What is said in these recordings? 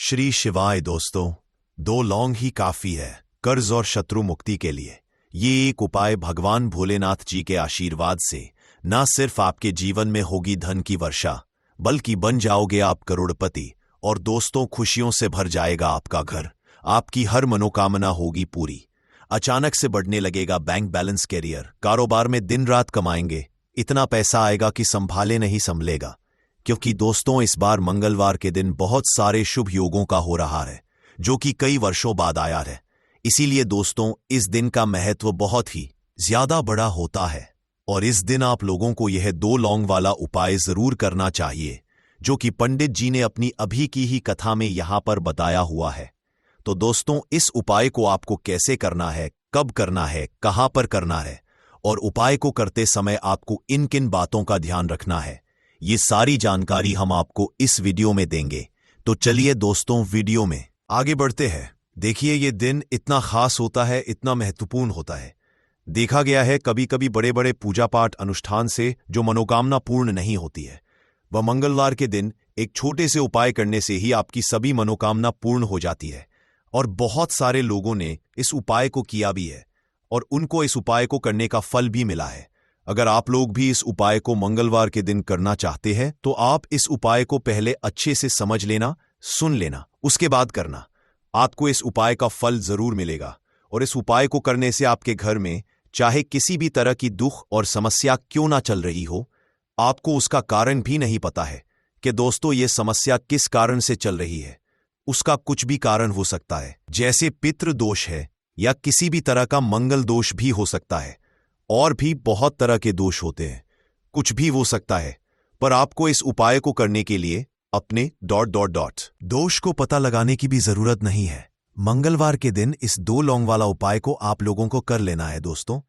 श्री शिवाय दोस्तों, 2 लौंग ही काफी है कर्ज और शत्रु मुक्ति के लिए। ये एक उपाय भगवान भोलेनाथ जी के आशीर्वाद से न सिर्फ आपके जीवन में होगी धन की वर्षा, बल्कि बन जाओगे आप करोड़पति। और दोस्तों, खुशियों से भर जाएगा आपका घर, आपकी हर मनोकामना होगी पूरी। अचानक से बढ़ने लगेगा बैंक बैलेंस, कैरियर, कारोबार में दिन रात कमाएंगे, इतना पैसा आएगा कि संभाले नहीं संभलेगा। क्योंकि दोस्तों, इस बार मंगलवार के दिन बहुत सारे शुभ योगों का हो रहा है, जो कि कई वर्षों बाद आया है। इसीलिए दोस्तों, इस दिन का महत्व बहुत ही ज्यादा बड़ा होता है और इस दिन आप लोगों को यह 2 लौंग वाला उपाय जरूर करना चाहिए, जो कि पंडित जी ने अपनी अभी की ही कथा में यहां पर बताया हुआ है। तो दोस्तों, इस उपाय को आपको कैसे करना है, कब करना है, कहां पर करना है और उपाय को करते समय आपको इन किन बातों का ध्यान रखना है, ये सारी जानकारी हम आपको इस वीडियो में देंगे। तो चलिए दोस्तों, वीडियो में आगे बढ़ते हैं। देखिए, ये दिन इतना खास होता है, इतना महत्वपूर्ण होता है। देखा गया है कभी कभी बड़े बड़े पूजा पाठ अनुष्ठान से जो मनोकामना पूर्ण नहीं होती है, वह मंगलवार के दिन एक छोटे से उपाय करने से ही आपकी सभी मनोकामना पूर्ण हो जाती है। और बहुत सारे लोगों ने इस उपाय को किया भी है और उनको इस उपाय को करने का फल भी मिला है। अगर आप लोग भी इस उपाय को मंगलवार के दिन करना चाहते हैं, तो आप इस उपाय को पहले अच्छे से समझ लेना, सुन लेना, उसके बाद करना। आपको इस उपाय का फल जरूर मिलेगा और इस उपाय को करने से आपके घर में चाहे किसी भी तरह की दुख और समस्या क्यों ना चल रही हो, आपको उसका कारण भी नहीं पता है कि दोस्तों ये समस्या किस कारण से चल रही है। उसका कुछ भी कारण हो सकता है, जैसे पितृ दोष है या किसी भी तरह का मंगल दोष भी हो सकता है, और भी बहुत तरह के दोष होते हैं, कुछ भी हो सकता है। पर आपको इस उपाय को करने के लिए अपने ... दोष को पता लगाने की भी जरूरत नहीं है। मंगलवार के दिन इस 2 लौंग वाला उपाय को आप लोगों को कर लेना है। दोस्तों,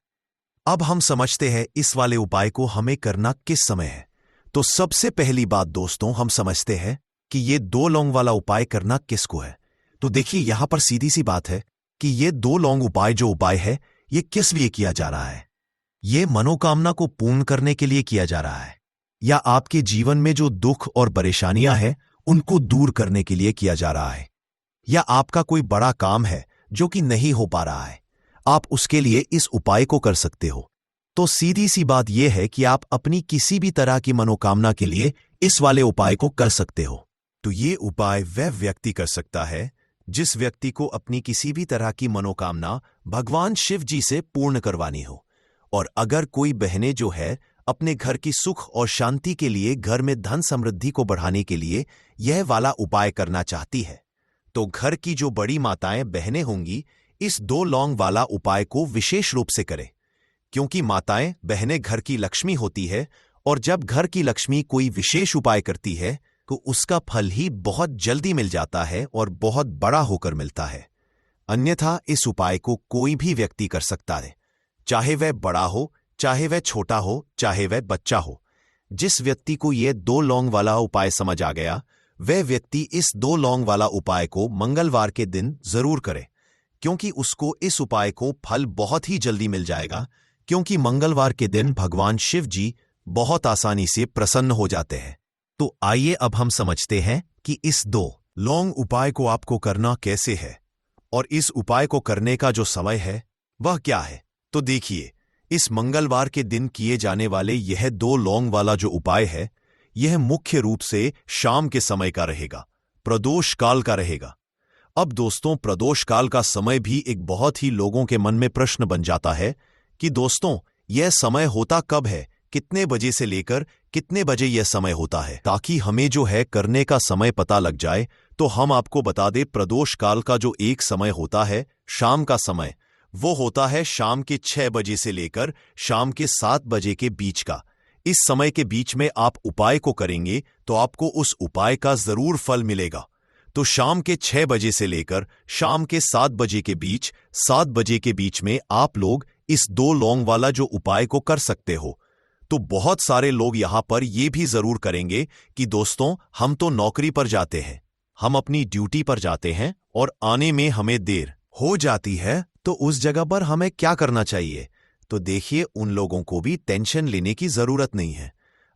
अब हम समझते हैं इस वाले उपाय को हमें करना किस समय है। तो सबसे पहली बात दोस्तों, हम समझते हैं कि ये 2 लौंग वाला उपाय करना किसको है। तो देखिए, यहां पर सीधी सी बात है कि ये 2 लौंग उपाय जो उपाय है, ये किस लिए किया जा रहा है। ये मनोकामना को पूर्ण करने के लिए किया जा रहा है, या आपके जीवन में जो दुख और परेशानियां हैं उनको दूर करने के लिए किया जा रहा है, या आपका कोई बड़ा काम है जो कि नहीं हो पा रहा है, आप उसके लिए इस उपाय को कर सकते हो। तो सीधी सी बात यह है कि आप अपनी किसी भी तरह की मनोकामना के लिए इस वाले उपाय को कर सकते हो। तो ये उपाय वह व्यक्ति कर सकता है जिस व्यक्ति को अपनी किसी भी तरह की मनोकामना भगवान शिव जी से पूर्ण करवानी हो। और अगर कोई बहनें जो है अपने घर की सुख और शांति के लिए, घर में धन समृद्धि को बढ़ाने के लिए यह वाला उपाय करना चाहती है, तो घर की जो बड़ी माताएं बहनें होंगी, इस 2 लौंग वाला उपाय को विशेष रूप से करें। क्योंकि माताएं बहनें घर की लक्ष्मी होती है, और जब घर की लक्ष्मी कोई विशेष उपाय करती है तो उसका फल ही बहुत जल्दी मिल जाता है और बहुत बड़ा होकर मिलता है। अन्यथा इस उपाय को कोई भी व्यक्ति कर सकता है, चाहे वह बड़ा हो, चाहे वह छोटा हो, चाहे वह बच्चा हो। जिस व्यक्ति को यह 2 लौंग वाला उपाय समझ आ गया, वह व्यक्ति इस 2 लौंग वाला उपाय को मंगलवार के दिन जरूर करे, क्योंकि उसको इस उपाय को फल बहुत ही जल्दी मिल जाएगा। क्योंकि मंगलवार के दिन भगवान शिव जी बहुत आसानी से प्रसन्न हो जाते हैं। तो आइए अब हम समझते हैं कि इस 2 लौंग उपाय को आपको करना कैसे है और इस उपाय को करने का जो समय है वह क्या है। तो देखिए, इस मंगलवार के दिन किए जाने वाले यह 2 लौंग वाला जो उपाय है, यह मुख्य रूप से शाम के समय का रहेगा, प्रदोष काल का रहेगा। अब दोस्तों, प्रदोष काल का समय भी एक बहुत ही लोगों के मन में प्रश्न बन जाता है कि दोस्तों, यह समय होता कब है, कितने बजे से लेकर कितने बजे यह समय होता है। ताकि हमें जो है करने का समय पता लग जाए, तो हम आपको बता दें, प्रदोष काल का जो एक समय होता है, शाम का समय, वो होता है शाम के 6 बजे से लेकर शाम के 7 बजे के बीच का। इस समय के बीच में आप उपाय को करेंगे तो आपको उस उपाय का जरूर फल मिलेगा। तो शाम के 6 बजे से लेकर शाम के 7 बजे के बीच, 7 बजे के बीच में आप लोग इस 2 लौंग वाला जो उपाय को कर सकते हो। तो बहुत सारे लोग यहां पर यह भी जरूर करेंगे कि दोस्तों, हम तो नौकरी पर जाते हैं, हम अपनी ड्यूटी पर जाते हैं और आने में हमें देर हो जाती है, तो उस जगह पर हमें क्या करना चाहिए। तो देखिए, उन लोगों को भी टेंशन लेने की जरूरत नहीं है।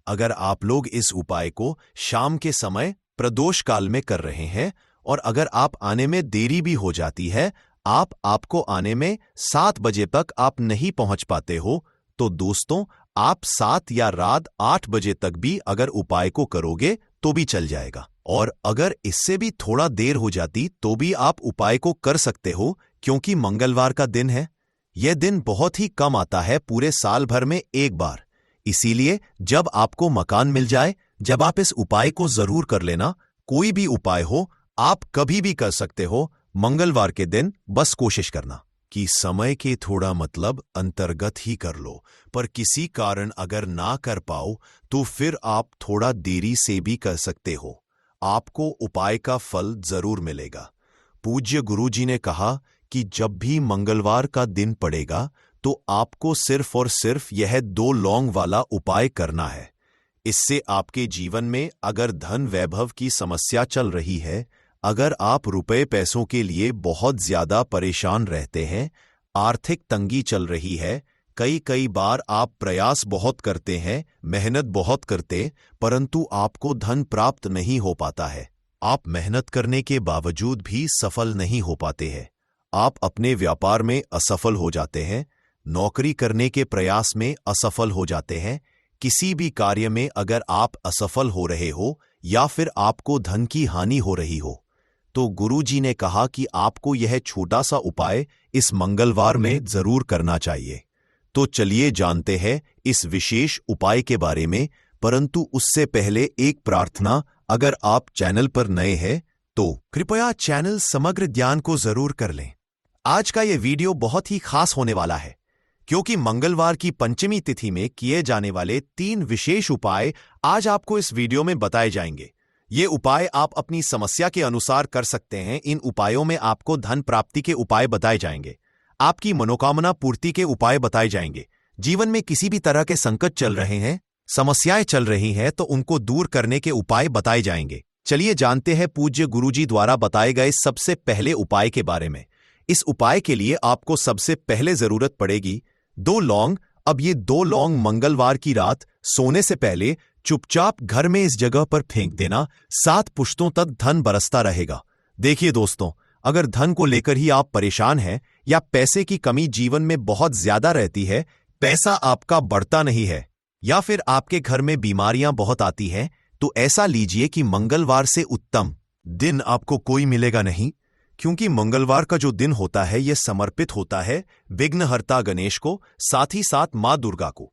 अगर आप लोग इस उपाय को शाम के समय प्रदोष काल में कर रहे हैं और अगर आप आने में देरी भी हो जाती है, आपको आने में 7 बजे तक आप नहीं पहुंच पाते हो, तो दोस्तों आप 7 या रात 8 बजे तक भी अगर उपाय को करोगे तो भी चल जाएगा। और अगर इससे भी थोड़ा देर हो जाती तो भी आप उपाय को कर सकते हो, क्योंकि मंगलवार का दिन है। यह दिन बहुत ही कम आता है, पूरे साल भर में एक बार। इसीलिए जब आपको मकान मिल जाए, जब आप इस उपाय को जरूर कर लेना। कोई भी उपाय हो, आप कभी भी कर सकते हो, मंगलवार के दिन बस कोशिश करना कि समय के थोड़ा मतलब अंतर्गत ही कर लो। पर किसी कारण अगर ना कर पाओ तो फिर आप थोड़ा देरी से भी कर सकते हो, आपको उपाय का फल जरूर मिलेगा। पूज्य गुरुजी ने कहा कि जब भी मंगलवार का दिन पड़ेगा तो आपको सिर्फ और सिर्फ यह 2 लौंग वाला उपाय करना है। इससे आपके जीवन में अगर धन वैभव की समस्या चल रही है, अगर आप रुपए पैसों के लिए बहुत ज्यादा परेशान रहते हैं, आर्थिक तंगी चल रही है, कई बार आप प्रयास बहुत करते हैं, मेहनत बहुत करते, परंतु आपको धन प्राप्त नहीं हो पाता है। आप मेहनत करने के बावजूद भी सफल नहीं हो पाते हैं। आप अपने व्यापार में असफल हो जाते हैं, नौकरी करने के प्रयास में असफल हो जाते हैं। किसी भी कार्य में अगर आप असफल हो रहे हो या फिर आपको धन की हानि हो रही हो, तो गुरुजी ने कहा कि आपको यह छोटा सा उपाय इस मंगलवार में जरूर करना चाहिए। तो चलिए जानते हैं इस विशेष उपाय के बारे में, परंतु उससे पहले एक प्रार्थना। अगर आप चैनल पर नए हैं तो कृपया चैनल समग्र ज्ञान को जरूर कर लें। आज का यह वीडियो बहुत ही खास होने वाला है, क्योंकि मंगलवार की पंचमी तिथि में किए जाने वाले 3 विशेष उपाय आज आपको इस वीडियो में बताए जाएंगे। ये उपाय आप अपनी समस्या के अनुसार कर सकते हैं। इन उपायों में आपको धन प्राप्ति के उपाय बताए जाएंगे, आपकी मनोकामना पूर्ति के उपाय बताए जाएंगे। जीवन में किसी भी तरह के संकट चल रहे हैं, समस्याएं चल रही हैं, तो उनको दूर करने के उपाय बताए जाएंगे। चलिए जानते हैं पूज्य गुरुजी द्वारा बताए गए सबसे पहले उपाय के बारे में। इस उपाय के लिए आपको सबसे पहले जरूरत पड़ेगी 2 लौंग। अब ये 2 लौंग मंगलवार की रात सोने से पहले चुपचाप घर में इस जगह पर फेंक देना। 7 पुश्तों तक धन बरसता रहेगा। देखिए दोस्तों, अगर धन को लेकर ही आप परेशान हैं या पैसे की कमी जीवन में बहुत ज्यादा रहती है, पैसा आपका बढ़ता नहीं है, या फिर आपके घर में बीमारियां बहुत आती हैं, तो ऐसा लीजिए कि मंगलवार से उत्तम दिन आपको कोई मिलेगा नहीं, क्योंकि मंगलवार का जो दिन होता है यह समर्पित होता है विघ्नहर्ता गणेश को, साथ ही साथ मां दुर्गा को।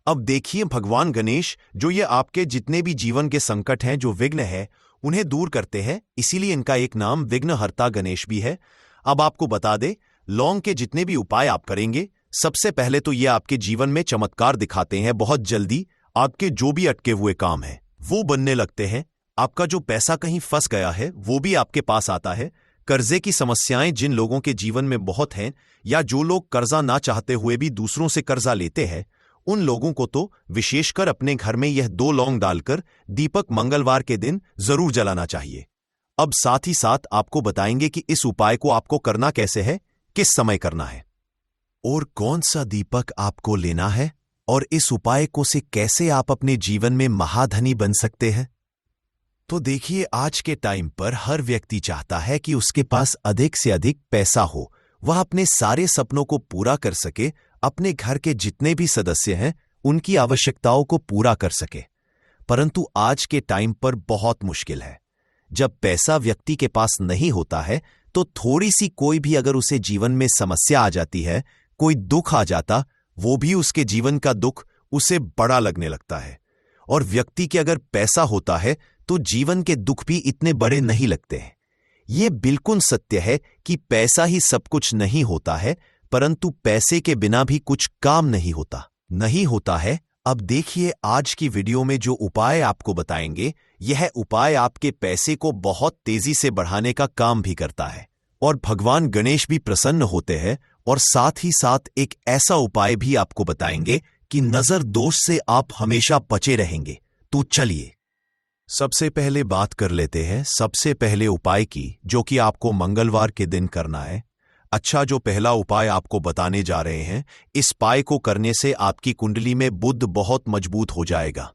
अब देखिए, भगवान गणेश जो ये आपके जितने भी जीवन के संकट हैं, जो विघ्न है, उन्हें दूर करते हैं, इसीलिए इनका एक नाम विघ्नहर्ता गणेश भी है। अब आपको बता दे, लौंग के जितने भी उपाय आप करेंगे, सबसे पहले तो ये आपके जीवन में चमत्कार दिखाते हैं। बहुत जल्दी आपके जो भी अटके हुए काम हैं वो बनने लगते हैं। आपका जो पैसा कहीं फंस गया है वो भी आपके पास आता है। कर्जे की समस्याएं जिन लोगों के जीवन में बहुत हैं, या जो लोग कर्जा ना चाहते हुए भी दूसरों से कर्जा लेते हैं, उन लोगों को तो विशेषकर अपने घर में यह 2 लौंग डालकर दीपक मंगलवार के दिन जरूर जलाना चाहिए। अब साथ ही साथ आपको बताएंगे कि इस उपाय को आपको करना कैसे है, किस समय करना है, और कौन सा दीपक आपको लेना है, और इस उपाय को से कैसे आप अपने जीवन में महाधनी बन सकते हैं। तो देखिए, आज के टाइम पर हर व्यक्ति चाहता है कि उसके पास अधिक से अधिक पैसा हो, वह अपने सारे सपनों को पूरा कर सके, अपने घर के जितने भी सदस्य हैं उनकी आवश्यकताओं को पूरा कर सके। परंतु आज के टाइम पर बहुत मुश्किल है। जब पैसा व्यक्ति के पास नहीं होता है तो थोड़ी सी कोई भी अगर उसे जीवन में समस्या आ जाती है, कोई दुख आ जाता, वो भी उसके जीवन का दुख उसे बड़ा लगने लगता है। और व्यक्ति के अगर पैसा होता है तो जीवन के दुख भी इतने बड़े नहीं लगते हैं। ये बिल्कुल सत्य है कि पैसा ही सब कुछ नहीं होता है, परंतु पैसे के बिना भी कुछ काम नहीं होता है। अब देखिए, आज की वीडियो में जो उपाय आपको बताएंगे, यह उपाय आपके पैसे को बहुत तेजी से बढ़ाने का काम भी करता है, और भगवान गणेश भी प्रसन्न होते हैं। और साथ ही साथ एक ऐसा उपाय भी आपको बताएंगे कि नजर दोष से आप हमेशा बचे रहेंगे। तो चलिए सबसे पहले बात कर लेते हैं सबसे पहले उपाय की, जो कि आपको मंगलवार के दिन करना है। अच्छा, जो पहला उपाय आपको बताने जा रहे हैं, इस उपाय को करने से आपकी कुंडली में बुध बहुत मजबूत हो जाएगा।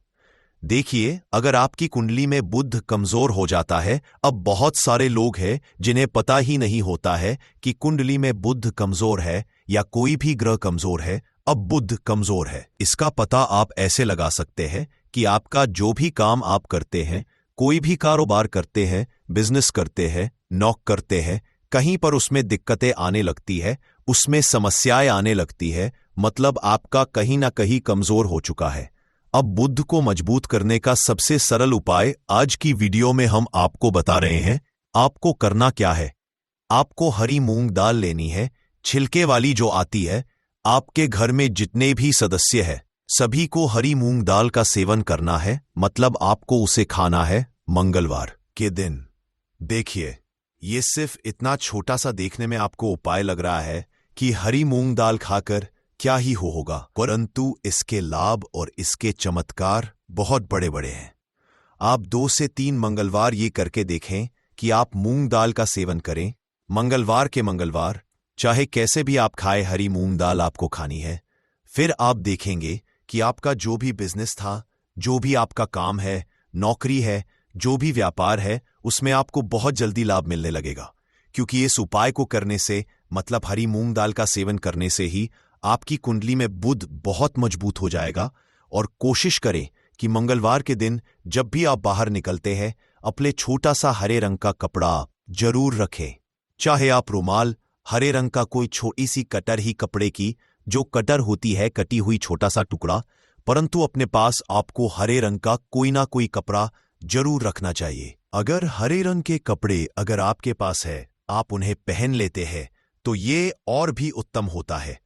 देखिए, अगर आपकी कुंडली में बुध कमजोर हो जाता है, अब बहुत सारे लोग हैं जिन्हें पता ही नहीं होता है कि कुंडली में बुध कमजोर है या कोई भी ग्रह कमजोर है। अब बुध कमजोर है, इसका पता आप ऐसे लगा सकते हैं कि आपका जो भी काम आप करते हैं, कोई भी कारोबार करते हैं, बिजनेस करते हैं, नौक करते हैं, कहीं पर उसमें दिक्कतें आने लगती है, उसमें समस्याएं आने लगती है, मतलब आपका कहीं ना कहीं कमजोर हो चुका है। अब बुध को मजबूत करने का सबसे सरल उपाय आज की वीडियो में हम आपको बता रहे हैं। आपको करना क्या है? आपको हरी मूंग दाल लेनी है, छिलके वाली जो आती है। आपके घर में जितने भी सदस्य हैं, सभी को हरी मूंग दाल का सेवन करना है, मतलब आपको उसे खाना है मंगलवार के दिन। देखिए, ये सिर्फ इतना छोटा सा देखने में आपको उपाय लग रहा है कि हरी मूंग दाल खाकर क्या ही होगा, परंतु इसके लाभ और इसके चमत्कार बहुत बड़े बड़े हैं। आप 2 से 3 मंगलवार ये करके देखें कि आप मूंग दाल का सेवन करें मंगलवार के मंगलवार, चाहे कैसे भी आप खाए, हरी मूंग दाल आपको खानी है। फिर आप देखेंगे कि आपका जो भी बिजनेस था, जो भी आपका काम है, नौकरी है, जो भी व्यापार है, उसमें आपको बहुत जल्दी लाभ मिलने लगेगा। क्योंकि इस उपाय को करने से, मतलब हरी मूंग दाल का सेवन करने से ही आपकी कुंडली में बुध बहुत मजबूत हो जाएगा। और कोशिश करें कि मंगलवार के दिन जब भी आप बाहर निकलते हैं, अपने छोटा सा हरे रंग का कपड़ा जरूर रखें। चाहे आप रुमाल, हरे रंग का कोई छोटी सी कटर ही कपड़े की जो कटर होती है, कटी हुई छोटा सा टुकड़ा, परंतु अपने पास आपको हरे रंग का कोई ना कोई कपड़ा जरूर रखना चाहिए। अगर हरे रंग के कपड़े अगर आपके पास है, आप उन्हें पहन लेते हैं, तो ये और भी उत्तम होता है।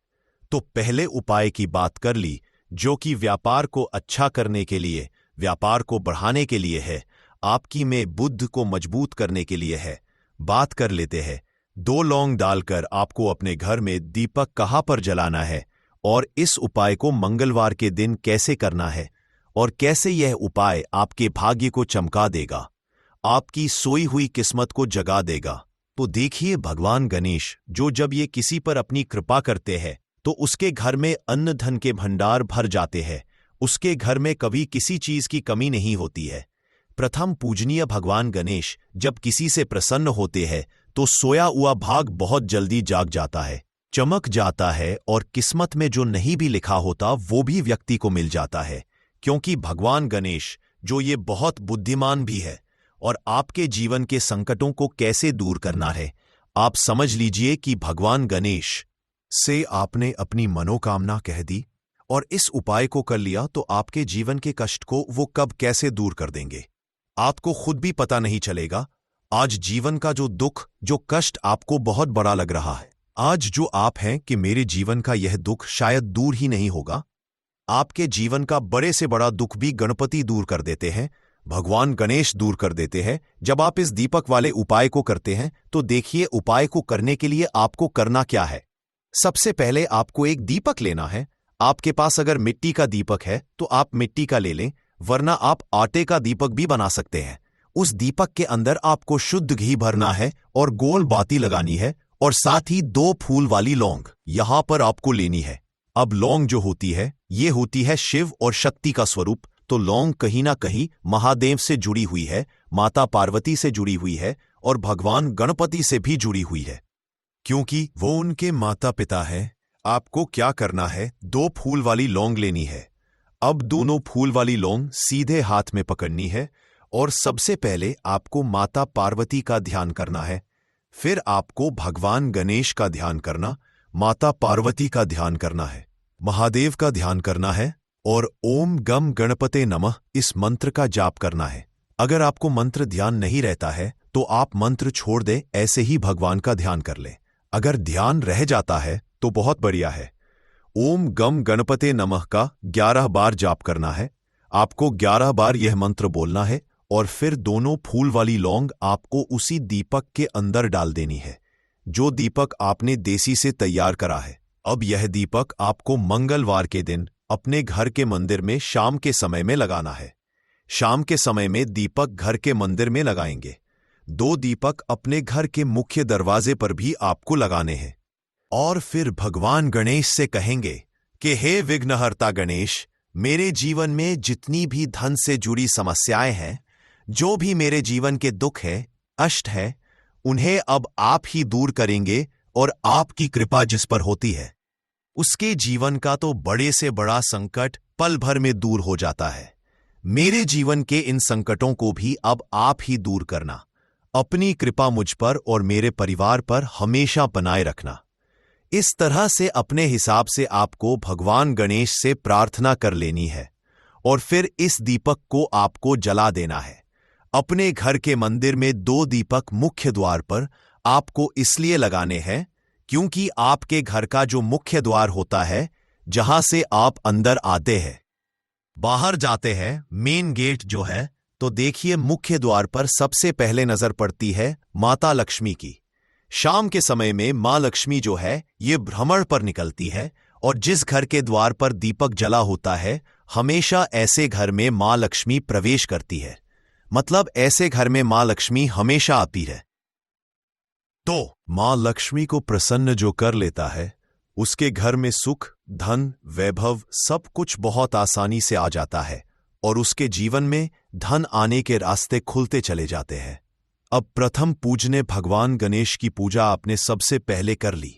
तो पहले उपाय की बात कर ली, जो कि व्यापार को अच्छा करने के लिए, व्यापार को बढ़ाने के लिए है, आपकी में बुध को मजबूत करने के लिए है। बात कर लेते हैं। 2 लौंग डालकर आपको अपने घर में दीपक कहाँ पर जलाना है, और इस उपाय को मंगलवार के दिन कैसे करना है, और कैसे यह उपाय आपके भाग्य को चमका देगा, आपकी सोई हुई किस्मत को जगा देगा। तो देखिए, भगवान गणेश जो जब ये किसी पर अपनी कृपा करते हैं, तो उसके घर में अन्न धन के भंडार भर जाते हैं, उसके घर में कभी किसी चीज की कमी नहीं होती है। प्रथम पूजनीय भगवान गणेश जब किसी से प्रसन्न होते हैं, तो सोया हुआ भाग बहुत जल्दी जाग जाता है, चमक जाता है, और किस्मत में जो नहीं भी लिखा होता वो भी व्यक्ति को मिल जाता है। क्योंकि भगवान गणेश जो ये बहुत बुद्धिमान भी है, और आपके जीवन के संकटों को कैसे दूर करना है, आप समझ लीजिए कि भगवान गणेश से आपने अपनी मनोकामना कह दी और इस उपाय को कर लिया, तो आपके जीवन के कष्ट को वो कब कैसे दूर कर देंगे, आपको खुद भी पता नहीं चलेगा। आज जीवन का जो दुख, जो कष्ट आपको बहुत बड़ा लग रहा है, आज जो आप हैं कि मेरे जीवन का यह दुख शायद दूर ही नहीं होगा, आपके जीवन का बड़े से बड़ा दुख भी गणपति दूर कर देते हैं, भगवान गणेश दूर कर देते हैं। जब आप इस दीपक वाले उपाय को करते हैं, तो देखिए, उपाय को करने के लिए आपको करना क्या है। सबसे पहले आपको एक दीपक लेना है। आपके पास अगर मिट्टी का दीपक है तो आप मिट्टी का ले लें, वरना आप आटे का दीपक भी बना सकते हैं। उस दीपक के अंदर आपको शुद्ध घी भरना है और गोल बाती लगानी है, और साथ ही 2 फूल वाली लौंग यहां पर आपको लेनी है। अब लौंग जो होती है, ये होती है शिव और शक्ति का स्वरूप। तो लौंग कहीं ना कहीं महादेव से जुड़ी हुई है, माता पार्वती से जुड़ी हुई है, और भगवान गणपति से भी जुड़ी हुई है, क्योंकि वो उनके माता पिता हैं। आपको क्या करना है, 2 फूल वाली लौंग लेनी है। अब दोनों फूल वाली लौंग सीधे हाथ में पकड़नी है, और सबसे पहले आपको माता पार्वती का ध्यान करना है, फिर आपको भगवान गणेश का ध्यान करना, माता पार्वती का ध्यान करना है, महादेव का ध्यान करना है, और ओम गम गणपते नमः इस मंत्र का जाप करना है। अगर आपको मंत्र ध्यान नहीं रहता है, तो आप मंत्र छोड़ दें, ऐसे ही भगवान का ध्यान कर लें। अगर ध्यान रह जाता है तो बहुत बढ़िया है। ओम गम गणपते नमः का 11 बार जाप करना है। आपको 11 बार यह मंत्र बोलना है, और फिर दोनों फूल वाली लौंग आपको उसी दीपक के अंदर डाल देनी है, जो दीपक आपने देसी से तैयार करा है। अब यह दीपक आपको मंगलवार के दिन अपने घर के मंदिर में शाम के समय में लगाना है। शाम के समय में दीपक घर के मंदिर में लगाएंगे। 2 दीपक अपने घर के मुख्य दरवाजे पर भी आपको लगाने हैं, और फिर भगवान गणेश से कहेंगे कि हे विघ्नहर्ता गणेश, मेरे जीवन में जितनी भी धन से जुड़ी समस्याएं हैं, जो भी मेरे जीवन के दुख है, अष्ट है, उन्हें अब आप ही दूर करेंगे और आपकी कृपा जिस पर होती है, उसके जीवन का तो बड़े से बड़ा संकट पल भर में दूर हो जाता है। मेरे जीवन के इन संकटों को भी अब आप ही दूर करना। अपनी कृपा मुझ पर और मेरे परिवार पर हमेशा बनाए रखना। इस तरह से अपने हिसाब से आपको भगवान गणेश से प्रार्थना कर लेनी है और फिर इस दीपक को आपको जला देना है। अपने घर के मंदिर में 2 दीपक मुख्य द्वार पर आपको इसलिए लगाने हैं क्योंकि आपके घर का जो मुख्य द्वार होता है, जहां से आप अंदर आते हैं, बाहर जाते हैं, मेन गेट जो है, तो देखिए मुख्य द्वार पर सबसे पहले नजर पड़ती है माता लक्ष्मी की। शाम के समय में मां लक्ष्मी जो है ये भ्रमण पर निकलती है और जिस घर के द्वार पर दीपक जला होता है, हमेशा ऐसे घर में मां लक्ष्मी प्रवेश करती है। मतलब ऐसे घर में मां लक्ष्मी हमेशा आती है। तो मां लक्ष्मी को प्रसन्न जो कर लेता है, उसके घर में सुख, धन, वैभव सब कुछ बहुत आसानी से आ जाता है और उसके जीवन में धन आने के रास्ते खुलते चले जाते हैं। अब प्रथम पूजने भगवान गणेश की पूजा आपने सबसे पहले कर ली,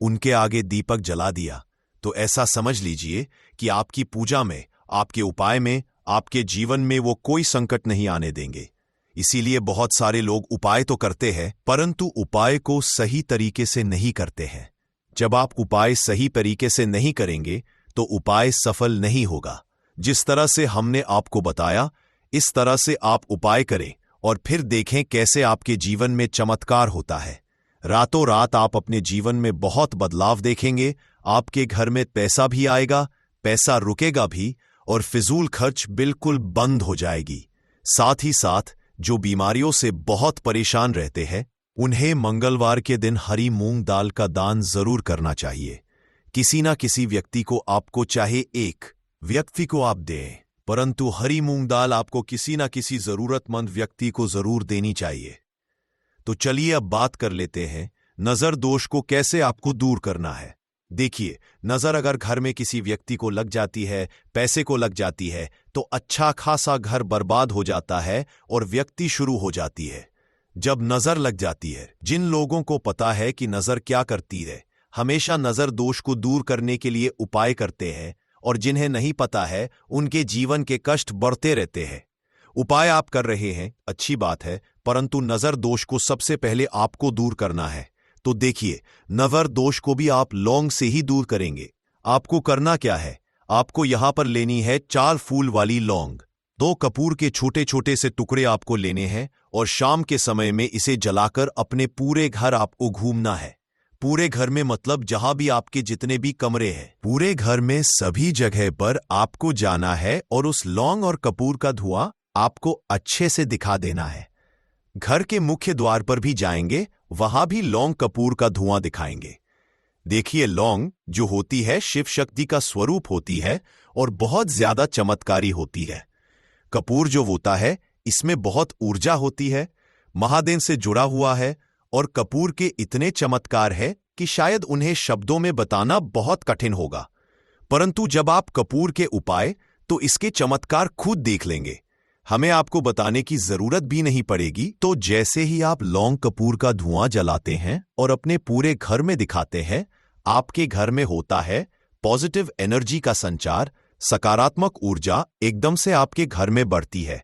उनके आगे दीपक जला दिया, तो ऐसा समझ लीजिए कि आपकी पूजा में, आपके उपाय में, आपके जीवन में वो कोई संकट नहीं आने देंगे। इसीलिए बहुत सारे लोग उपाय तो करते हैं, परंतु उपाय को सही तरीके से नहीं करते हैं। जब आप उपाय सही तरीके से नहीं करेंगे तो उपाय सफल नहीं होगा। जिस तरह से हमने आपको बताया, इस तरह से आप उपाय करें और फिर देखें कैसे आपके जीवन में चमत्कार होता है। रातों रात आप अपने जीवन में बहुत बदलाव देखेंगे। आपके घर में पैसा भी आएगा, पैसा रुकेगा भी और फिजूल खर्च बिल्कुल बंद हो जाएगी। साथ ही साथ जो बीमारियों से बहुत परेशान रहते हैं, उन्हें मंगलवार के दिन हरी मूंग दाल का दान जरूर करना चाहिए। किसी ना किसी व्यक्ति को, आपको चाहे एक व्यक्ति को आप दें, परंतु हरी मूंग दाल आपको किसी ना किसी जरूरतमंद व्यक्ति को जरूर देनी चाहिए। तो चलिए अब बात कर लेते हैं नजर दोष को कैसे आपको दूर करना है। देखिए, नजर अगर घर में किसी व्यक्ति को लग जाती है, पैसे को लग जाती है, तो अच्छा खासा घर बर्बाद हो जाता है और व्यक्ति शुरू हो जाती है। जब नजर लग जाती है, जिन लोगों को पता है कि नजर क्या करती है, हमेशा नजर दोष को दूर करने के लिए उपाय करते हैं, और जिन्हें नहीं पता है, उनके जीवन के कष्ट बढ़ते रहते हैं। उपाय आप कर रहे हैं, अच्छी बात है, परंतु नजर दोष को सबसे पहले आपको दूर करना है। तो देखिए, नजर दोष को भी आप लौंग से ही दूर करेंगे। आपको करना क्या है, आपको यहां पर लेनी है 4 फूल वाली लौंग। 2 कपूर के छोटे छोटे से टुकड़े आपको लेने हैं और शाम के समय में इसे जलाकर अपने पूरे घर आपको घूमना है। पूरे घर में मतलब जहां भी आपके जितने भी कमरे हैं, पूरे घर में सभी जगह पर आपको जाना है और उस लौंग और कपूर का धुआं आपको अच्छे से दिखा देना है। घर के मुख्य द्वार पर भी जाएंगे, वहां भी लौंग कपूर का धुआं दिखाएंगे। देखिए, लौंग जो होती है शिव शक्ति का स्वरूप होती है और बहुत ज्यादा चमत्कारी होती है। कपूर जो होता है, इसमें बहुत ऊर्जा होती है, महादेव से जुड़ा हुआ है और कपूर के इतने चमत्कार है कि शायद उन्हें शब्दों में बताना बहुत कठिन होगा। परंतु जब आप कपूर के उपाय, तो इसके चमत्कार खुद देख लेंगे। हमें आपको बताने की जरूरत भी नहीं पड़ेगी। तो जैसे ही आप लौंग कपूर का धुआं जलाते हैं और अपने पूरे घर में दिखाते हैं, आपके घर में होता है पॉजिटिव एनर्जी का संचार, सकारात्मक ऊर्जा एकदम से आपके घर में बढ़ती है।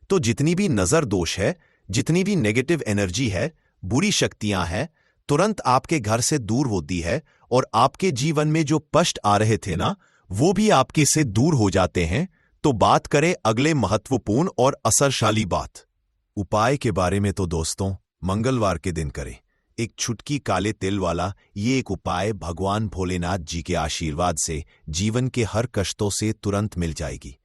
तो जितनी भी नजर दोष है, जितनी भी नेगेटिव एनर्जी है, बुरी शक्तियां हैं, तुरंत आपके घर से दूर होती है और आपके जीवन में जो कष्ट आ रहे थे ना, वो भी आपके से दूर हो जाते हैं। तो बात करें अगले महत्वपूर्ण और असरशाली बात, उपाय के बारे में। तो दोस्तों, मंगलवार के दिन करें एक छुटकी काले तिल वाला ये एक उपाय। भगवान भोलेनाथ जी के आशीर्वाद से जीवन के हर कष्टों से तुरंत मिल जाएगी।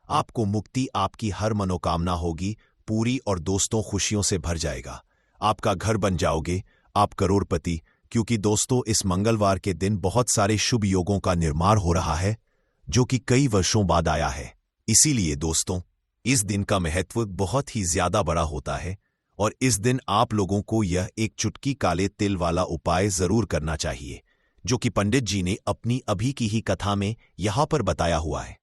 आपको मुक्ति, आपकी हर मनोकामना होगी पूरी और दोस्तों खुशियों से भर जाएगा। आपका घर बन जाओगे, आप करोड़पति। क्योंकि दोस्तों, इस मंगलवार के दिन बहुत सारे शुभ योगों का निर्माण हो रहा है, जो कि कई वर्षों बाद आया है। इसीलिए दोस्तों, इस दिन का महत्व बहुत ही ज्यादा बड़ा होता है और इस दिन आप लोगों को यह एक चुटकी काले तिल वाला उपाय जरूर करना चाहिए, जो कि पंडित जी ने अपनी अभी की ही कथा में यहां पर बताया हुआ है।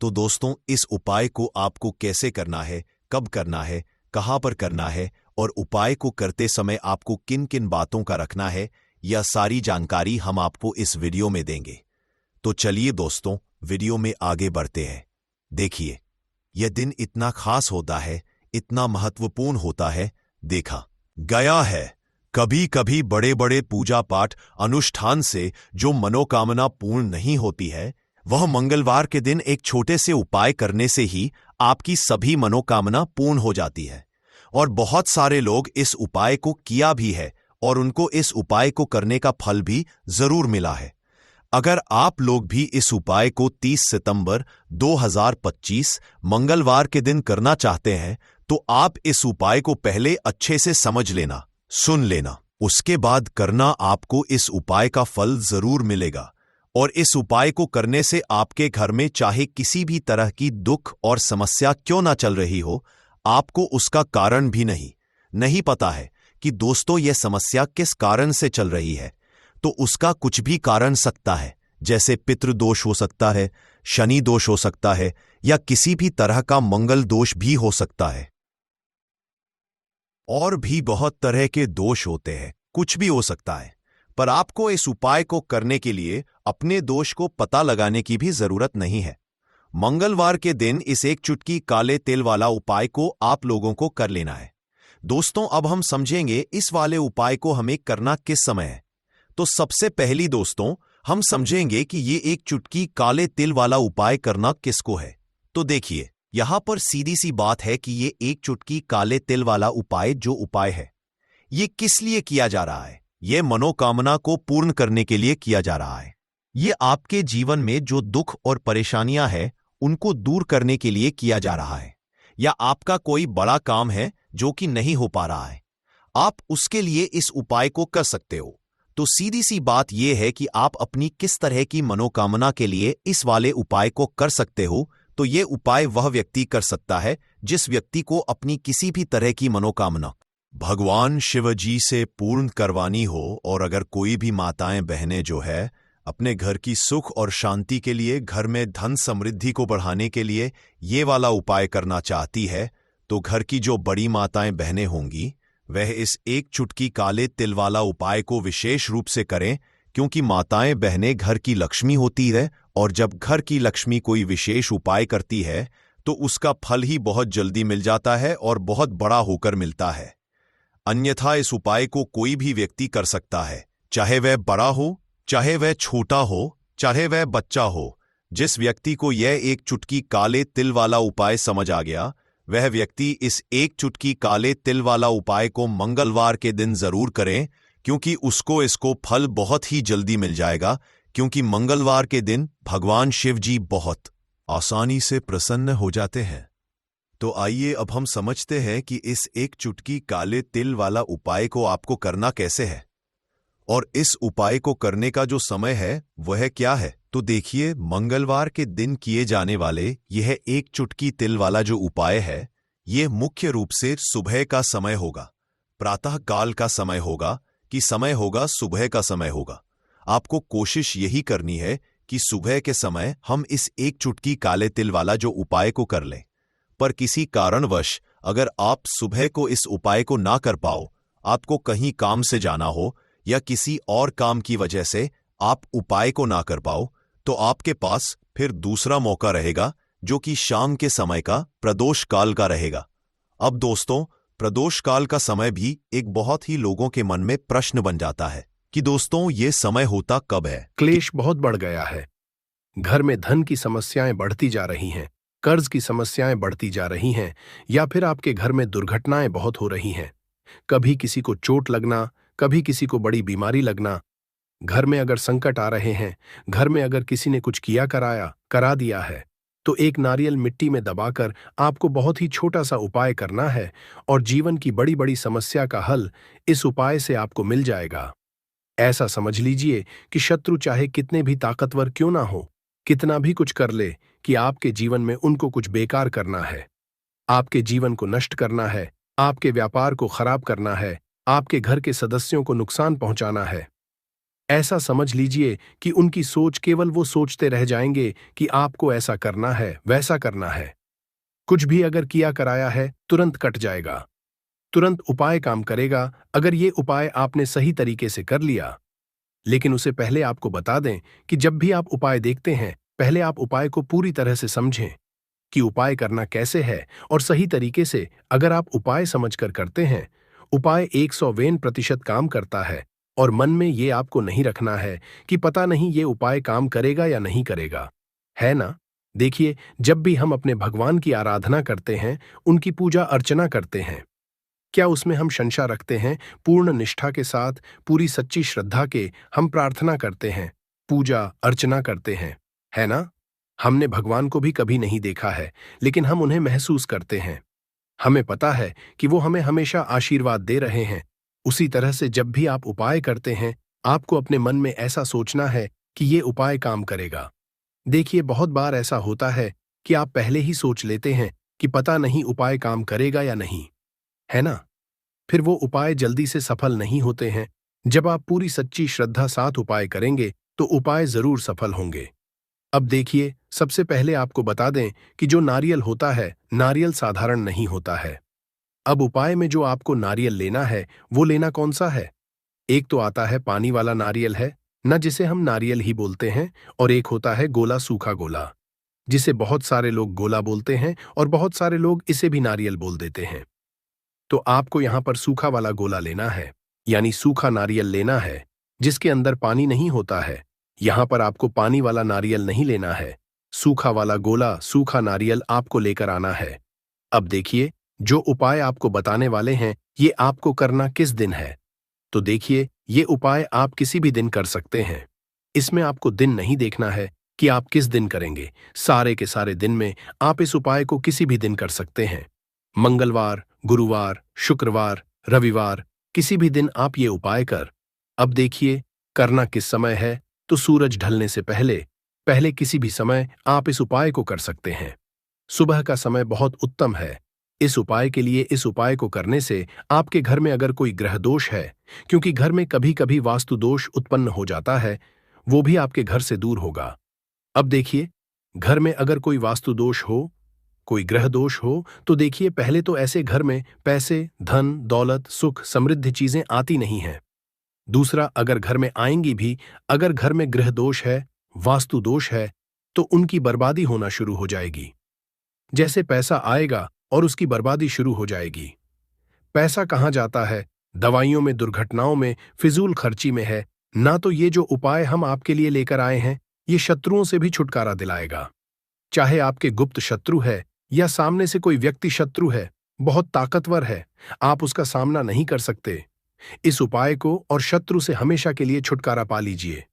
तो दोस्तों, इस उपाय को आपको कैसे करना है, कब करना है, कहां पर करना है और उपाय को करते समय आपको किन किन बातों का रखना है, यह सारी जानकारी हम आपको इस वीडियो में देंगे। तो चलिए दोस्तों, वीडियो में आगे बढ़ते हैं। देखिए, यह दिन इतना खास होता है, इतना महत्वपूर्ण होता है, देखा गया है कभी कभी बड़े बड़े पूजा पाठ अनुष्ठान से जो मनोकामना पूर्ण नहीं होती है, वह मंगलवार के दिन एक छोटे से उपाय करने से ही आपकी सभी मनोकामना पूर्ण हो जाती है। और बहुत सारे लोग इस उपाय को किया भी है और उनको इस उपाय को करने का फल भी जरूर मिला है। अगर आप लोग भी इस उपाय को 30 सितंबर 2025 मंगलवार के दिन करना चाहते हैं, तो आप इस उपाय को पहले अच्छे से समझ लेना, सुन लेना, उसके बाद करना। आपको इस उपाय का फल जरूर मिलेगा। और इस उपाय को करने से आपके घर में चाहे किसी भी तरह की दुख और समस्या क्यों ना चल रही हो, आपको उसका कारण भी नहीं पता है कि दोस्तों यह समस्या किस कारण से चल रही है, तो उसका कुछ भी कारण सकता है। जैसे पितृदोष हो सकता है, शनि दोष हो सकता है, या किसी भी तरह का मंगल दोष भी हो सकता है। और भी बहुत तरह के दोष होते हैं, कुछ भी हो सकता है। पर आपको इस उपाय को करने के लिए अपने दोष को पता लगाने की भी जरूरत नहीं है। मंगलवार के दिन इस एक चुटकी काले तिल वाला उपाय को आप लोगों को कर लेना है। दोस्तों, अब हम समझेंगे इस वाले उपाय को हमें करना किस समय है। तो सबसे पहली दोस्तों, हम समझेंगे कि ये एक चुटकी काले तिल वाला उपाय करना किसको है। तो देखिए, यहां पर सीधी सी बात है कि ये एक चुटकी काले तिल वाला उपाय जो उपाय है, ये किस लिए किया जा रहा है। ये मनोकामना को पूर्ण करने के लिए किया जा रहा है। ये आपके जीवन में जो दुख और परेशानियां हैं, उनको दूर करने के लिए किया जा रहा है। या आपका कोई बड़ा काम है जो कि नहीं हो पा रहा है, आप उसके लिए इस उपाय को कर सकते हो। तो सीधी सी बात यह है कि आप अपनी किस तरह की मनोकामना के लिए इस वाले उपाय को कर सकते हो। तो यह उपाय वह व्यक्ति कर सकता है जिस व्यक्ति को अपनी किसी भी तरह की मनोकामना भगवान शिव जी से पूर्ण करवानी हो। और अगर कोई भी माताएं बहनें जो है अपने घर की सुख और शांति के लिए, घर में धन समृद्धि को बढ़ाने के लिए ये वाला उपाय करना चाहती है, तो घर की जो बड़ी माताएं बहनें होंगी वह इस एक चुटकी काले तिल वाला उपाय को विशेष रूप से करें। क्योंकि माताएं बहनें घर की लक्ष्मी होती है, और जब घर की लक्ष्मी कोई विशेष उपाय करती है तो उसका फल ही बहुत जल्दी मिल जाता है और बहुत बड़ा होकर मिलता है। अन्यथा इस उपाय को कोई भी व्यक्ति कर सकता है, चाहे वह बड़ा हो, चाहे वह छोटा हो, चाहे वह बच्चा हो। जिस व्यक्ति को यह एक चुटकी काले तिल वाला उपाय समझ आ गया, वह व्यक्ति इस एक चुटकी काले तिल वाला उपाय को मंगलवार के दिन जरूर करें, क्योंकि उसको इसको फल बहुत ही जल्दी मिल जाएगा। क्योंकि मंगलवार के दिन भगवान शिव जी बहुत आसानी से प्रसन्न हो जाते हैं। तो आइए अब हम समझते हैं कि इस एक चुटकी काले तिल वाला उपाय को आपको करना कैसे है, और इस उपाय को करने का जो समय है वह क्या है। तो देखिए, मंगलवार के दिन किए जाने वाले यह एक चुटकी तिल वाला जो उपाय है, यह मुख्य रूप से सुबह का समय होगा, प्रातः काल का समय होगा, कि समय होगा सुबह का समय होगा। आपको कोशिश यही करनी है कि सुबह के समय हम इस एक चुटकी काले तिल वाला जो उपाय को कर लें। पर किसी कारणवश अगर आप सुबह को इस उपाय को ना कर पाओ, आपको कहीं काम से जाना हो या किसी और काम की वजह से आप उपाय को ना कर पाओ, तो आपके पास फिर दूसरा मौका रहेगा, जो कि शाम के समय का प्रदोष काल का रहेगा। अब दोस्तों, प्रदोष काल का समय भी एक बहुत ही लोगों के मन में प्रश्न बन जाता है कि दोस्तों ये समय होता कब है। क्लेश बहुत बढ़ गया है, घर में धन की समस्याएं बढ़ती जा रही हैं, कर्ज की समस्याएं बढ़ती जा रही हैं, या फिर आपके घर में दुर्घटनाएं बहुत हो रही हैं। कभी किसी को चोट लगना, कभी किसी को बड़ी बीमारी लगना। घर में अगर संकट आ रहे हैं, घर में अगर किसी ने कुछ करा दिया है, तो एक नारियल मिट्टी में दबाकर आपको बहुत ही छोटा सा उपाय करना है, और जीवन की बड़ी बड़ी समस्या का हल इस उपाय से आपको मिल जाएगा। ऐसा समझ लीजिए कि शत्रु चाहे कितने भी ताकतवर क्यों ना हो, कितना भी कुछ कर ले, कि आपके जीवन में उनको कुछ बेकार करना है, आपके जीवन को नष्ट करना है, आपके व्यापार को खराब करना है, आपके घर के सदस्यों को नुकसान पहुंचाना है। ऐसा समझ लीजिए कि उनकी सोच केवल वो सोचते रह जाएंगे कि आपको ऐसा करना है, वैसा करना है। कुछ भी अगर किया कराया है, तुरंत कट जाएगा। तुरंत उपाय काम करेगा अगर ये उपाय आपने सही तरीके से कर लिया। लेकिन उसे पहले आपको बता दें कि जब भी आप उपाय देखते हैं, पहले आप उपाय को पूरी तरह से समझें कि उपाय करना कैसे है और सही तरीके से अगर आप उपाय समझकर करते हैं, उपाय 100% काम करता है और मन में ये आपको नहीं रखना है कि पता नहीं ये उपाय काम करेगा या नहीं करेगा। है ना? देखिए, जब भी हम अपने भगवान की आराधना करते हैं, उनकी पूजा अर्चना करते हैं, क्या उसमें हम शंका रखते हैं? पूर्ण निष्ठा के साथ, पूरी सच्ची श्रद्धा के हम प्रार्थना करते हैं, पूजा अर्चना करते हैं, है ना? हमने भगवान को भी कभी नहीं देखा है, लेकिन हम उन्हें महसूस करते हैं। हमें पता है कि वो हमें हमेशा आशीर्वाद दे रहे हैं। उसी तरह से जब भी आप उपाय करते हैं, आपको अपने मन में ऐसा सोचना है कि ये उपाय काम करेगा। देखिए, बहुत बार ऐसा होता है कि आप पहले ही सोच लेते हैं कि पता नहीं उपाय काम करेगा या नहीं, है ना? फिर वो उपाय जल्दी से सफल नहीं होते हैं। जब आप पूरी सच्ची श्रद्धा साथ उपाय करेंगे, तो उपाय जरूर सफल होंगे। अब देखिए, सबसे पहले आपको बता दें कि जो नारियल होता है, नारियल साधारण नहीं होता है। अब उपाय में जो आपको नारियल लेना है, वो लेना कौन सा है? एक तो आता है पानी वाला नारियल है, न जिसे हम नारियल ही बोलते हैं, और एक होता है गोला, सूखा गोला, जिसे बहुत सारे लोग गोला बोलते हैं और बहुत सारे लोग इसे भी नारियल बोल देते हैं। तो आपको यहां पर सूखा वाला गोला लेना है, यानी सूखा नारियल लेना है, जिसके अंदर पानी नहीं होता है। यहां पर आपको पानी वाला नारियल नहीं लेना है, सूखा वाला गोला, सूखा नारियल आपको लेकर आना है। अब देखिए, जो उपाय आपको बताने वाले हैं, ये आपको करना किस दिन है? तो देखिए, ये उपाय आप किसी भी दिन कर सकते हैं। इसमें आपको दिन नहीं देखना है कि आप किस दिन करेंगे। सारे के सारे दिन में आप इस उपाय को किसी भी दिन कर सकते हैं। मंगलवार, गुरुवार, शुक्रवार, रविवार, किसी भी दिन आप ये उपाय कर। अब देखिए, करना किस समय है? तो सूरज ढलने से पहले पहले किसी भी समय आप इस उपाय को कर सकते हैं। सुबह का समय बहुत उत्तम है इस उपाय के लिए। इस उपाय को करने से आपके घर में अगर कोई ग्रह दोष है, क्योंकि घर में कभी कभी वास्तु दोष उत्पन्न हो जाता है, वो भी आपके घर से दूर होगा। अब देखिए, घर में अगर कोई वास्तु दोष हो, कोई ग्रह दोष हो, तो देखिए, पहले तो ऐसे घर में पैसे, धन, दौलत, सुख, समृद्धि चीजें आती नहीं हैं। दूसरा, अगर घर में आएंगी भी, अगर घर में ग्रह दोष है, वास्तु दोष है, तो उनकी बर्बादी होना शुरू हो जाएगी। जैसे पैसा आएगा और उसकी बर्बादी शुरू हो जाएगी। पैसा कहाँ जाता है? दवाइयों में, दुर्घटनाओं में, फिजूल खर्ची में है ना। तो ये जो उपाय हम आपके लिए लेकर आए हैं, ये शत्रुओं से भी छुटकारा दिलाएगा। चाहे आपके गुप्त शत्रु है या सामने से कोई व्यक्ति शत्रु है, बहुत ताकतवर है, आप उसका सामना नहीं कर सकते, इस उपाय को और शत्रु से हमेशा के लिए छुटकारा पा लीजिए।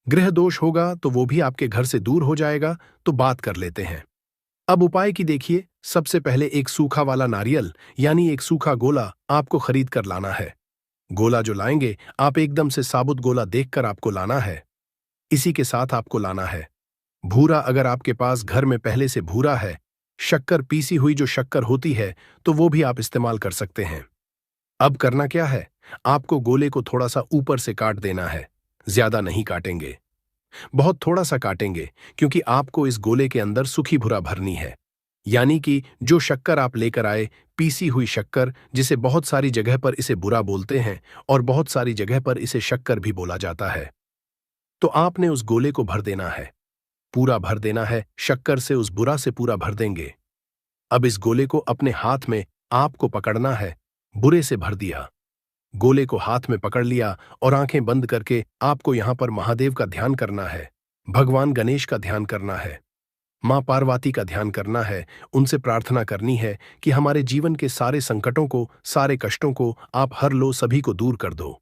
ग्रह दोष होगा तो वो भी आपके घर से दूर हो जाएगा। तो बात कर लेते हैं अब उपाय की। देखिए, सबसे पहले एक सूखा वाला नारियल, यानी एक सूखा गोला आपको खरीद कर लाना है। गोला जो लाएंगे, आप एकदम से साबुत गोला देखकर आपको लाना है। इसी के साथ आपको लाना है भूरा। अगर आपके पास घर में पहले से भूरा है, शक्कर, पीसी हुई जो शक्कर होती है, तो वो भी आप इस्तेमाल कर सकते हैं। अब करना क्या है? आपको गोले को थोड़ा सा ऊपर से काट देना है। ज्यादा नहीं काटेंगे, बहुत थोड़ा सा काटेंगे, क्योंकि आपको इस गोले के अंदर सूखी भूरा भरनी है। यानी कि जो शक्कर आप लेकर आए, पीसी हुई शक्कर, जिसे बहुत सारी जगह पर इसे बुरा बोलते हैं और बहुत सारी जगह पर इसे शक्कर भी बोला जाता है, तो आपने उस गोले को भर देना है, पूरा भर देना है। शक्कर से, उस बुरा से पूरा भर देंगे। अब इस गोले को अपने हाथ में आपको पकड़ना है। बुरे से भर दिया, गोले को हाथ में पकड़ लिया और आंखें बंद करके आपको यहां पर महादेव का ध्यान करना है, भगवान गणेश का ध्यान करना है, मां पार्वती का ध्यान करना है। उनसे प्रार्थना करनी है कि हमारे जीवन के सारे संकटों को, सारे कष्टों को आप हर लो, सभी को दूर कर दो।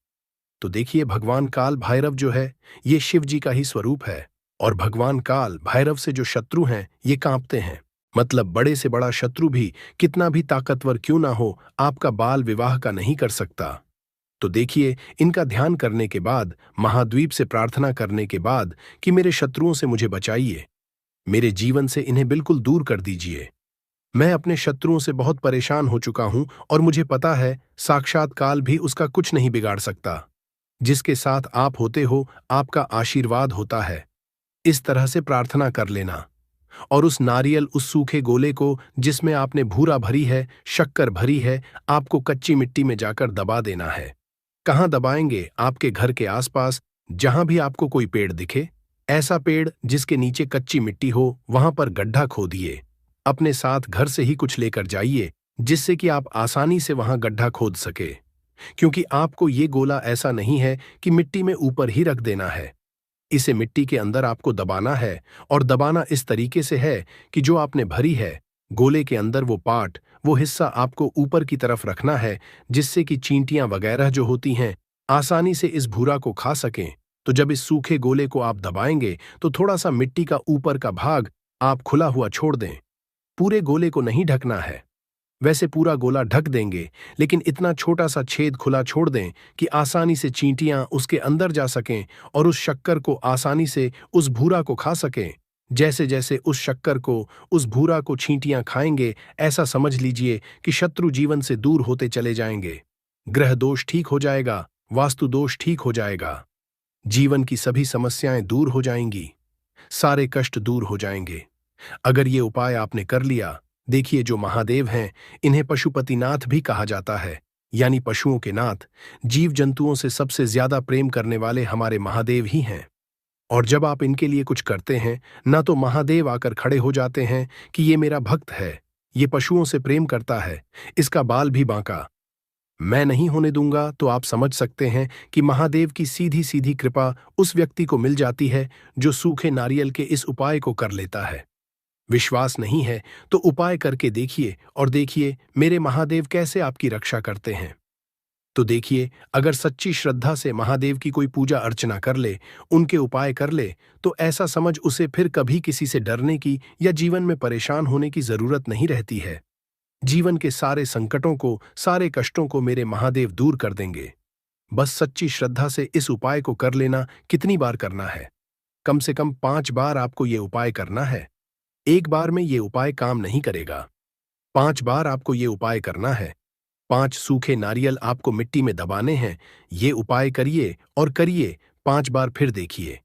तो देखिए, भगवान काल भैरव जो है, ये शिव जी का ही स्वरूप है, और भगवान काल भैरव से जो शत्रु हैं, ये कांपते हैं। मतलब बड़े से बड़ा शत्रु भी, कितना भी ताकतवर क्यों ना हो, आपका बाल विवाह का नहीं कर सकता। तो देखिए, इनका ध्यान करने के बाद, महाद्वीप से प्रार्थना करने के बाद कि मेरे शत्रुओं से मुझे बचाइए, मेरे जीवन से इन्हें बिल्कुल दूर कर दीजिए। मैं अपने शत्रुओं से बहुत परेशान हो चुका हूं और मुझे पता है साक्षात काल भी उसका कुछ नहीं बिगाड़ सकता। जिसके साथ आप होते हो आपका आशीर्वाद होता है। इस तरह से प्रार्थना कर लेना। और उस नारियल, उस सूखे गोले को जिसमें आपने भूरा भरी है, शक्कर भरी है, आपको कच्ची मिट्टी में जाकर दबा देना है। कहाँ दबाएंगे? आपके घर के आसपास, जहां भी आपको कोई पेड़ दिखे। ऐसा पेड़ जिसके नीचे कच्ची मिट्टी हो, वहां पर गड्ढा खोदिए। अपने साथ घर से ही कुछ लेकर जाइए, जिससे कि आप आसानी से वहां गड्ढा खोद सके। क्योंकि आपको ये गोला ऐसा नहीं है कि मिट्टी में ऊपर ही रख देना है। इसे मिट्टी के अंदर आपको दबाना है, और दबाना इस तरीके से है कि जो आपने भरी है गोले के अंदर, वो पार्ट, वो हिस्सा आपको ऊपर की तरफ रखना है, जिससे कि चींटियां वगैरह जो होती हैं आसानी से इस भूरा को खा सकें। तो जब इस सूखे गोले को आप दबाएंगे तो थोड़ा सा मिट्टी का ऊपर का भाग आप खुला हुआ छोड़ दें। पूरे गोले को नहीं ढकना है। वैसे पूरा गोला ढक देंगे, लेकिन इतना छोटा सा छेद खुला छोड़ दें कि आसानी से चींटियां उसके अंदर जा सकें और उस शक्कर को आसानी से, उस भूरा को खा सकें। जैसे जैसे उस शक्कर को, उस भूरा को चींटियां खाएंगे, ऐसा समझ लीजिए कि शत्रु जीवन से दूर होते चले जाएंगे। ग्रह दोष ठीक हो जाएगा, वास्तु दोष ठीक हो जाएगा, जीवन की सभी समस्याएं दूर हो जाएंगी, सारे कष्ट दूर हो जाएंगे। अगर ये उपाय आपने कर लिया, देखिए जो महादेव हैं, इन्हें पशुपतिनाथ भी कहा जाता है, यानी पशुओं के नाथ। जीव जंतुओं से सबसे ज्यादा प्रेम करने वाले हमारे महादेव ही हैं। और जब आप इनके लिए कुछ करते हैं, ना तो महादेव आकर खड़े हो जाते हैं कि ये मेरा भक्त है, ये पशुओं से प्रेम करता है, इसका बाल भी बांका, मैं नहीं होने दूंगा। तो आप समझ सकते हैं कि महादेव की सीधी सीधी कृपा उस व्यक्ति को मिल जाती है जो सूखे नारियल के इस उपाय को कर लेता है। विश्वास नहीं है तो उपाय करके देखिए, और देखिए मेरे महादेव कैसे आपकी रक्षा करते हैं। तो देखिए, अगर सच्ची श्रद्धा से महादेव की कोई पूजा अर्चना कर ले, उनके उपाय कर ले, तो ऐसा समझ उसे फिर कभी किसी से डरने की या जीवन में परेशान होने की जरूरत नहीं रहती है। जीवन के सारे संकटों को, सारे कष्टों को मेरे महादेव दूर कर देंगे। बस सच्ची श्रद्धा से इस उपाय को कर लेना। कितनी बार करना है? कम से कम 5 बार आपको ये उपाय करना है। एक बार में ये उपाय काम नहीं करेगा। 5 बार आपको ये उपाय करना है। 5 सूखे नारियल आपको मिट्टी में दबाने हैं। ये उपाय करिए और करिए, 5 बार फिर देखिए